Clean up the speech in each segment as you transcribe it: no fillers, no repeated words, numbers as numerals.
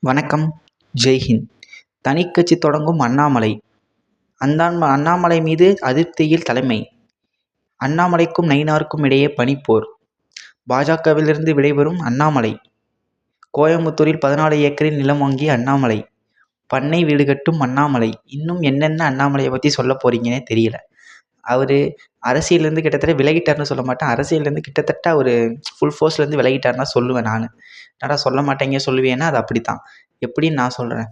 வணக்கம். ஜெய்ஹிந்த். தனிக்கட்சி தொடங்கும் அண்ணாமலை. அண்ணாமலை மீது அதிருப்தியில் தலைமை. அண்ணாமலைக்கும் நயினாருக்கும் இடையே பனிப்போர். பாஜகவிலிருந்து விடைபெறும் அண்ணாமலை. கோயம்புத்தூரில் 14 ஏக்கரில் நிலம் வாங்கிய அண்ணாமலை. பண்ணை வீடு கட்டும் அண்ணாமலை. இன்னும் என்னென்ன அண்ணாமலையை பற்றி சொல்ல போறீங்கன்னே தெரியல. அவர் அரசியலேருந்து கிட்டத்தட்ட விலகிட்டார்னு சொல்ல மாட்டேன். அரசியல்லேருந்து கிட்டத்தட்ட ஒரு ஃபுல் ஃபோர்ஸ்லேருந்து விலகிட்டார்னு தான் சொல்லுவேன் நான். என்னடா சொல்ல மாட்டேங்க சொல்லுவேன்னா அது அப்படித்தான். எப்படின்னு நான் சொல்கிறேன்.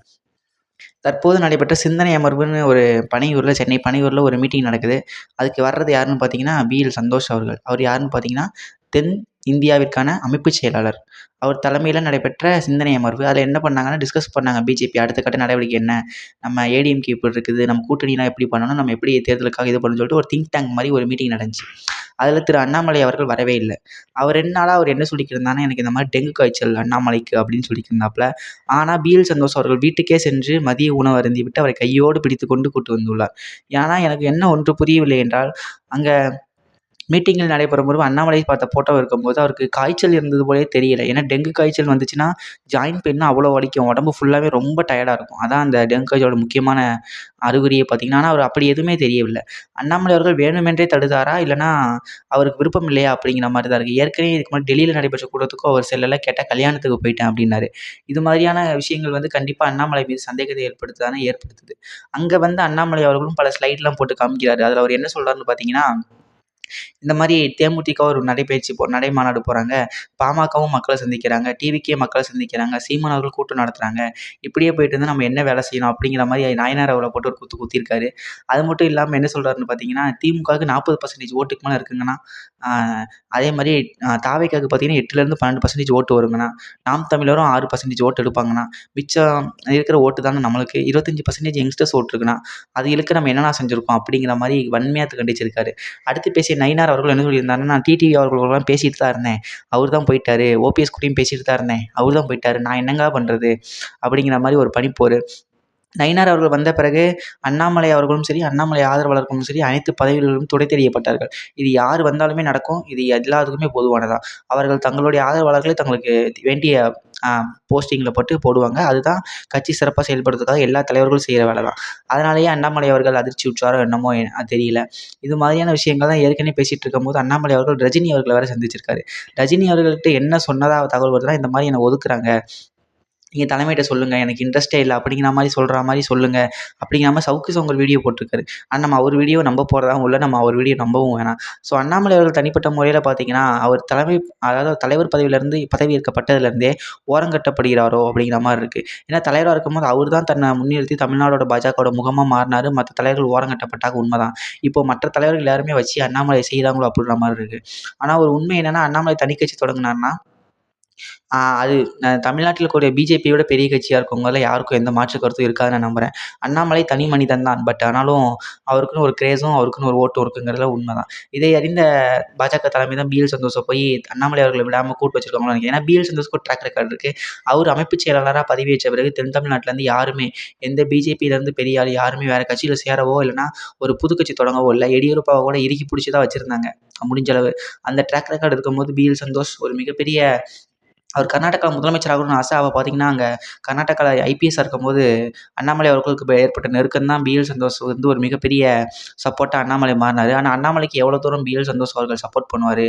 தற்போது நடைபெற்ற சிந்தனை அமர்வுன்னு ஒரு சென்னை பனையூரில் ஒரு மீட்டிங் நடக்குது. அதுக்கு வர்றது யாருன்னு பார்த்தீங்கன்னா, பிஎல் சந்தோஷ் அவர்கள். அவர் யாருன்னு பார்த்தீங்கன்னா, தென் இந்தியாவிற்கான அமைப்புச் செயலாளர். அவர் தலைமையில் நடைபெற்ற சிந்தனை அமர்வு. அதில் என்ன பண்ணாங்கன்னா, டிஸ்கஸ் பண்ணாங்க. பிஜேபி அடுத்த கட்ட நடவடிக்கை என்ன, நம்ம ஏடிஎம்கே இப்படி இருக்குது, நம்ம கூட்டணிலாம் எப்படி பண்ணணும், நம்ம எப்படி தேர்தலுக்காக இது பண்ணணும்னு சொல்லிட்டு ஒரு திங்க் டேங்க் மாதிரி ஒரு மீட்டிங் நடந்துச்சு. அதில் திரு அண்ணாமலை அவர்கள் வரவே இல்லை. அவர் 2 நாளாக அவர் என்ன சொல்லிக்கிருந்தாருன்னா, எனக்கு இந்த மாதிரி டெங்கு காய்ச்சல் அண்ணாமலைக்கு அப்படின்னு சொல்லிக்கிருந்தாப்புல. ஆனால் பிஎல் சந்தோஷ் அவர்கள் வீட்டுக்கே சென்று மதிய உணவு அருந்திவிட்டு அவரை கையோடு பிடித்து கொண்டு கூட்டு வந்துள்ளார். ஏன்னா எனக்கு என்ன ஒன்று புரியவில்லை என்றால், அங்கே மீட்டிங்கில் நடைபெறும் போது அண்ணாமலை பார்த்த ஃபோட்டோ இருக்கும்போது அவருக்கு காய்ச்சல் இருந்தது போலே தெரியல. ஏன்னா டெங்கு காய்ச்சல் வந்துச்சுன்னா ஜாயின்ட் பெயின்னா அவ்வளோ வலிக்கும். உடம்பு ஃபுல்லாகவே ரொம்ப டயர்டாக இருக்கும். அதான் அந்த டெங்கு காய்ச்சலோட முக்கியமான அறிகுறியை பார்த்தீங்கன்னா. ஆனால் அவர் அப்படி எதுவுமே தெரியவில்லை. அண்ணாமலை அவர்கள் வேணுமென்றே தடுத்தாரா, இல்லைனா அவருக்கு விருப்பம் இல்லையா அப்படிங்கிற மாதிரி தான் இருக்குது. ஏற்கனவே இதுக்கு முன்னாடி டெல்லியில் நடைபெற்ற கூட்டத்துக்கும் அவர் செல்லலை. கேட்டால் கல்யாணத்துக்கு போயிட்டேன் அப்படின்னாரு. இது மாதிரியான விஷயங்கள் வந்து கண்டிப்பாக அண்ணாமலை மீது சந்தேகத்தை ஏற்படுத்துது. அங்கே வந்து அண்ணாமலை அவர்களும் பல ஸ்லைட்லாம் போட்டு காமிக்கிறாரு. அதில் அவர் என்ன சொல்கிறாருன்னு பார்த்தீங்கன்னா, இந்த மாதிரி தேமுதிக ஒரு நடை மாநாடு போகிறாங்க, பாமகவும் மக்களை சந்திக்கிறாங்க, டிவிக்கே மக்களை சந்திக்கிறாங்க, சீமான் அவர்கள் கூட்டம் நடத்துகிறாங்க. இப்படியே போயிட்டு இருந்தால் நம்ம என்ன வேலை செய்யணும் அப்படிங்கிற மாதிரி நாயனார் அவரை போட்டு ஒரு குத்திருக்காரு. அது மட்டும் இல்லாமல் என்ன சொல்கிறாருன்னு பார்த்தீங்கன்னா, திமுகவுக்கு 40% ஓட்டுக்கு மேலே இருக்குங்கன்னா, அதே மாதிரி தாவேக்காவுக்கு பார்த்தீங்கன்னா 8லேருந்து 12% ஓட்டு வருங்கண்ணா, நாம் தமிழரும் 6% ஓட்டு எடுப்பாங்கண்ணா, மிச்சம் இருக்கிற ஓட்டு தானே நம்மளுக்கு 25% யங்ஸ்டர்ஸ் ஓட்டு இருக்குண்ணா, அது இழுக்க நம்ம என்னென்ன செஞ்சுருக்கோம் அப்படிங்கிற மாதிரி வன்மையாக கண்டிச்சிருக்காரு. அடுத்து பேசிய நயினார் அவர்கள் என்ன சொல்லியிருந்தாருன்னா, நான் டிடிவி அவர்களோடலாம் பேசிட்டு தான் இருந்தேன், அவர் தான் போயிட்டாரு. ஓபிஎஸ் கூடயும் பேசிட்டு தான் இருந்தேன், அவர் தான் போயிட்டாரு. நான் என்னங்க பண்ணுறது அப்படிங்கிற மாதிரி ஒரு பனிப்போர். நயினார் அவர்கள் வந்த பிறகு அண்ணாமலை அவர்களும் சரி, அண்ணாமலை ஆதரவாளர்களும் சரி, அனைத்து பதவிகளிலும் துடைத்தெறியப்பட்டார்கள். இது யார் வந்தாலுமே நடக்கும். இது எல்லாத்துக்குமே பொதுவானதான். அவர்கள் தங்களுடைய ஆதரவாளர்களை தங்களுக்கு வேண்டிய போஸ்டிங்கில் போடுவாங்க. அதுதான் கட்சி சிறப்பாக செயல்படுறதுக்காக எல்லா தலைவர்களும் செய்கிற வேலை தான். அதனாலேயே அண்ணாமலை அவர்கள் அதிர்ச்சி உற்றாரோ என்னமோ தெரியல. இது மாதிரியான விஷயங்கள் தான் ஏற்கனவே பேசிகிட்டு இருக்கும்போது அண்ணாமலை அவர்கள் ரஜினி அவர்களை வேறு சந்திச்சிருக்காரு. ரஜினி அவர்கள்ட்ட என்ன சொன்னதாக தகவல் வருதுன்னா, இந்த மாதிரி என்னை ஒதுக்குறாங்க, நீங்கள் தலைமையிட்ட சொல்லுங்கள், எனக்கு இன்ட்ரெஸ்ட்டே இல்லை அப்படிங்கிற மாதிரி சொல்கிற மாதிரி சொல்லுங்கள் அப்படிங்கிற மாதிரி சவுக்கு சங்கர் வீடியோ போட்டிருக்காரு. ஆனால் நம்ம அவர் வீடியோ நம்ப போகிறதாகவும் இல்லை, நம்ம அவர் வீடியோ நம்பவும் வேணாம். ஸோ அண்ணாமலை அவர்கள் தனிப்பட்ட முறையில் பார்த்தீங்கன்னா, அவர் அதாவது தலைவர் பதவியிலேருந்து பதவி ஏற்கப்பட்டதுலேருந்தே ஓரங்கட்டப்படுகிறாரோ அப்படிங்கிற மாதிரி இருக்குது. ஏன்னா தலைவராக இருக்கும்போது அவர் தான் தன்னை முன்னிறுத்தி தமிழ்நாடோட பாஜகவோட முகமாக மாறினார். மற்ற தலைவர்கள் ஓரங்கட்டப்பட்டாங்க, உண்மைதான். இப்போ மற்ற தலைவர்கள் எல்லாருமே வச்சு அண்ணாமலை செய்கிறாங்களோ அப்படின்ற மாதிரி இருக்குது. ஆனால் ஒரு உண்மை என்னென்னா, அண்ணாமலை தனிக்கட்சி தொடங்கினார்னா அது தமிழ்நாட்டில் இருக்கக்கூடிய பிஜேபியோட பெரிய கட்சியாக இருக்கவங்கள யாருக்கும் எந்த மாற்று கருத்தும் இருக்காதுன்னு நான் நம்புகிறேன். அண்ணாமலை தனி மனிதன் தான். பட் ஆனாலும் அவருக்குன்னு ஒரு கிரேஸும் அவருக்குன்னு ஒரு ஓட்டும் இருக்குங்கிறதுல உண்மை தான். இதை அறிந்த பாஜக தலைமை தான் பிஎல் சந்தோஷை போய் அண்ணாமலை அவர்களை விடாமல் கூட்டு வச்சிருக்காங்களோ நினைக்கிறேன். ஏன்னா பிஎல் சந்தோஷ்க்கு ஒரு ட்ராக் ரெக்கார்டு இருக்குது. அவர் அமைப்புச் செயலாளராக பதவியேற்ற பிறகு தென் தமிழ்நாட்டிலேருந்து யாருமே எந்த பிஜேபியிலேருந்து பெரிய ஆள் யாருமே வேறு கட்சியில் சேரவோ இல்லைனா ஒரு புது கட்சி தொடங்கவோ இல்லை. எடியூரப்பாவை கூட இறுக்கி பிடிச்சி தான் வச்சுருந்தாங்க முடிஞ்ச அளவு. அந்த ட்ராக் ரெக்கார்டு இருக்கும்போது பிஎல் சந்தோஷ் ஒரு மிகப்பெரிய அவர் கர்நாடகா முதலமைச்சர் ஆகணும்னு ஆசை. அவள் பார்த்தீங்கன்னா, அங்கே கர்நாடகாவில் ஐபிஎஸ்ஸாக இருக்கும்போது அண்ணாமலை அவர்களுக்கு ஏற்பட்ட நெருக்கம் தான் பிஎல் சந்தோஷ் வந்து ஒரு மிகப்பெரிய சப்போர்ட்டாக அண்ணாமலை மாறினார். ஆனால் அண்ணாமலைக்கு எவ்வளோ தூரம் பிஎல் சந்தோஷ் அவர்கள் சப்போர்ட் பண்ணுவார்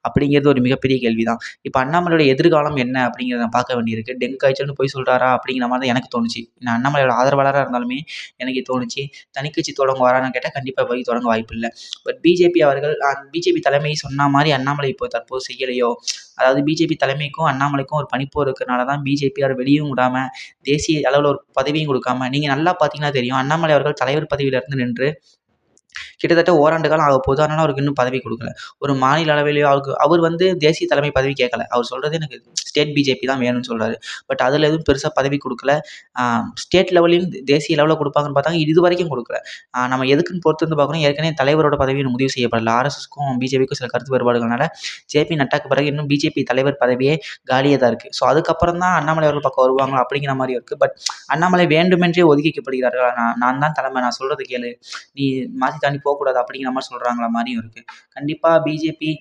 அப்படிங்கிறது ஒரு மிகப்பெரிய கேள்வி தான். இப்போ அண்ணாமலையோட எதிர்காலம் என்ன அப்படிங்கிறத நான் பார்க்க வேண்டியிருக்கு. டெங்கு காய்ச்சல்னு போய் சொல்கிறாரா அப்படிங்கிற மாதிரி தான் எனக்கு தோணுச்சு. நான் அண்ணாமலையோட ஆதரவாளராக இருந்தாலுமே எனக்கு தோணுச்சு, தனிக்கட்சி தொடங்குவாரான்னு கேட்டால் கண்டிப்பாக போய் தொடங்க வாய்ப்பு இல்லை. பட் பிஜேபி தலைமை சொன்ன மாதிரி அண்ணாமலை இப்போ தற்போது செய்யலையோ, அதாவது பிஜேபி தலைமைக்கும் அண்ணாமலைக்கும் ஒரு பனிப்போர் இருக்கிறனால தான் பிஜேபி அவர் வெளியும் விடாமல் தேசிய அளவில் ஒரு பதவியும் கொடுக்காம, நீங்கள் நல்லா பார்த்தீங்கன்னா தெரியும், அண்ணாமலை அவர்கள் தலைவர் பதவியிலிருந்து நின்று கிட்டத்தட்ட ஓராண்டு காலம் ஆக போகுது. அதனால அவருக்கு இன்னும் பதவி கொடுக்கல. ஒரு மாநில அளவிலேயோ அவர் வந்து தேசிய தலைமை பதவி கேட்கல. அவர் சொல்கிறது எனக்கு ஸ்டேட் பிஜேபி தான் வேணும்னு சொல்கிறாரு. பட் அதில் எதுவும் பெருசாக பதவி கொடுக்கல. ஸ்டேட் லெவலையும் தேசிய லெவலில் கொடுப்பாங்கன்னு பார்த்தாங்க, இது வரைக்கும் கொடுக்கல. நம்ம எதுக்குன்னு பொறுத்து வந்து பார்க்கணும். ஏற்கனவே தலைவரோட பதவி இன்னும் முடிவு செய்யப்படல. ஆர்எஸ்எஸ்க்கும் பிஜேபிக்கும் சில கருத்து வேறுபாடுகள்னால ஜேபி நட்டாக்கு பிறகு இன்னும் பிஜேபி தலைவர் பதவியே காலியாக தான் இருக்குது. ஸோ அதுக்கப்புறம் தான் அண்ணாமலை அவர்கள் பக்கம் வருவாங்களா அப்படிங்கிற மாதிரி இருக்குது. பட் அண்ணாமலை வேண்டுமென்றே ஒதுக்கிக்கப்படுகிறார்கள். நான் தான் தலைமை, நான் சொல்கிறது கேளு, நீ மாற்றி தாண்டி போகக்கூடாது அப்படிங்கிற மாதிரி சொல்கிறாங்களா மாதிரியும் இருக்குது. கண்டிப்பாக பிஜேபி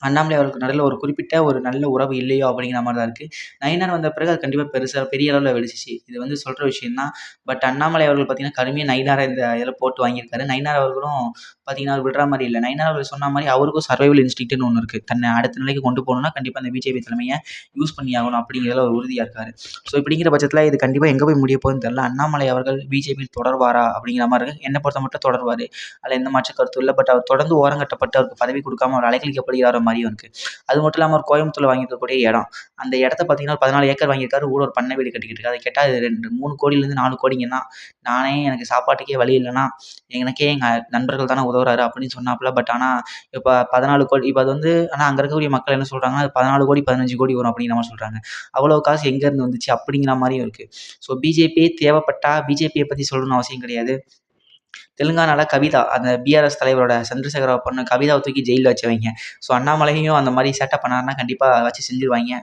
அண்ணாமலை அவர்களுக்கு நடுவுல ஒரு குறிப்பிட்ட ஒரு நல்ல உறவு இல்லையோ அப்படிங்கிற மாரி தான் இருக்கு. நயினார் வந்த பிறகு அது கண்டிப்பா பெரிய அளவுல வெடிச்சிச்சு. இது வந்து சொல்ற விஷயம் தான். பட் அண்ணாமலை அவர்கள் பார்த்தீங்கன்னா, கடுமையா நயினார இந்த இதில போட்டு வாங்கியிருக்காரு. நயினார் அவர்களும் பார்த்தீங்கன்னா, அவர் விடுற மாரி இல்ல. நயினார் அவர்கள் சொன்ன மாரி அவருக்கும் சர்வைவல் இன்ஸ்டிங்க்ட்ன்னு ஒண்ணு இருக்கு. தன்னை அடுத்த நிலைக்கு கொண்டு போணும்னா, கண்டிப்பா அந்த பிஜேபி தலைமைய யூஸ் பண்ணி ஆகணும் அப்படிங்கிறதுல அவர் உறுதியா இருக்காரு. ஸோ இப்படிங்கிற பட்சத்தில இது கண்டிப்பா எங்க போய் முடிய போகுதுன்னு தெரியல. அண்ணாமலை அவர்கள் பிஜேபியில் தொடர்வாரா? அப்படிங்கிற மாரி இருக்கு. என்ன பொறுத்த மட்டும் தொடருவாரு. அதில எந்த மாற்று கருத்தும் இல்ல. பட் அவர் தொடர்ந்து ஓரங்கட்டப்பட்டு அவருக்கு பதவி குடுக்காம அவர் அலைக்கழிக்கப்படுகிறார் மாரியும் இருக்கு. அது மட்டும் இல்லாம அவர் கோயம்புத்தூர்ல வாங்கியிருக்கக்கூடிய இடம். அந்த இடத்த பார்த்தீங்கன்னா, 14 ஏக்கர் வாங்கியிருக்காரு. ஊட ஒரு பண்ணை வீடு கட்டிக்கிட்டு இருக்காரு. அத கேட்டா அது 3,00,00,000லேருந்து 4,00,00,000 தான். நானே எனக்கு சாப்பாட்டுக்கே வழி இல்லன்னா, எனக்கே எங்க நண்பர்கள் தானே உதவுறாரு அப்படின்னு சொன்னாப்புல. பட் ஆனா இப்ப 14,00,00,000 இப்ப அது வந்து ஆனா அங்க இருக்கக்கூடிய மக்கள் என்ன சொல்றாங்கன்னா, அது 14,00,00,000 15,00,00,000 வரும் அப்படிங்கிற மாரி சொல்றாங்க. அவ்வளோ காசு எங்கேருந்து வந்துச்சு அப்படிங்கிற மாரியும் இருக்கு. ஸோ பிஜேபியே தேவைப்பட்டா பிஜேபிய பத்தி சொல்லணும்னு அவசியம் கிடையாது. தெலுங்கானால கவிதா அந்த பிஆர்எஸ் தலைவரோட சந்திரசேகர ராவ் பொண்ணு கவிதாவ தூக்கி ஜெயில்ல வச்சவைங்க. ஸோ அண்ணாமலையும் அந்த மாரி சேட்ட பண்ணாருன்னா கண்டிப்பா வச்சு செஞ்சுருவாய்ங்க.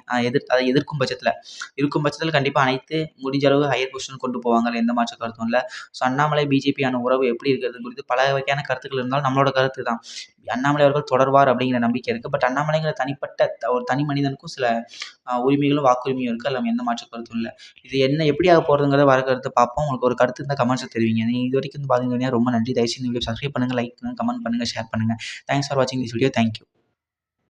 அதை எதிர்க்கும் பட்சத்தில. இருக்கும் பட்சத்தில கண்டிப்பா அனைத்து முடிஞ்ச அளவு ஹையர் பொசிஷன் கொண்டு போவாங்க. அதுல எந்த மாற்று கருத்தும் இல்ல. ஸோ அண்ணாமலை பிஜேபியான உறவு எப்படி இருக்கிறது குறித்து பல வகையான கருத்துக்கள் இருந்தாலும் நம்மளோட கருத்து தான். அண்ணாமலை அவர்கள் தொடர்வார் அப்படிங்கிற நம்பிக்கை இருக்கு. பட் அண்ணாமலைங்கிற தனிப்பட்ட ஒரு தனி மனிதனுக்கும் சில உரிமைகளும், வாக்குரிமையும் இருக்கு. அதுல எந்த மாற்று கருத்தும் இல்ல. இது என்ன எப்படி ஆக போறதுங்கிறத வர கருத்து பார்ப்போம். உங்களுக்கு ஒரு கருத்து இருந்தா கமெண்ட்ஸ்ல தெரிவிங்க. நீங்க இதுவரைக்கும் வந்து பார்த்தீங்கன்னா ரொம்ப நன்றி. தயவுசெய்து இந்த வீடியோ சப்ஸ்கிரைப் பண்ணுங்க, லைக் பண்ணுங்க, கமெண்ட் பண்ணுங்க, ஷேர் பண்ணுங்க. தேங்க்ஸ் ஃபார் வாட்சிங் திஸ் வீடியோ. Thank you.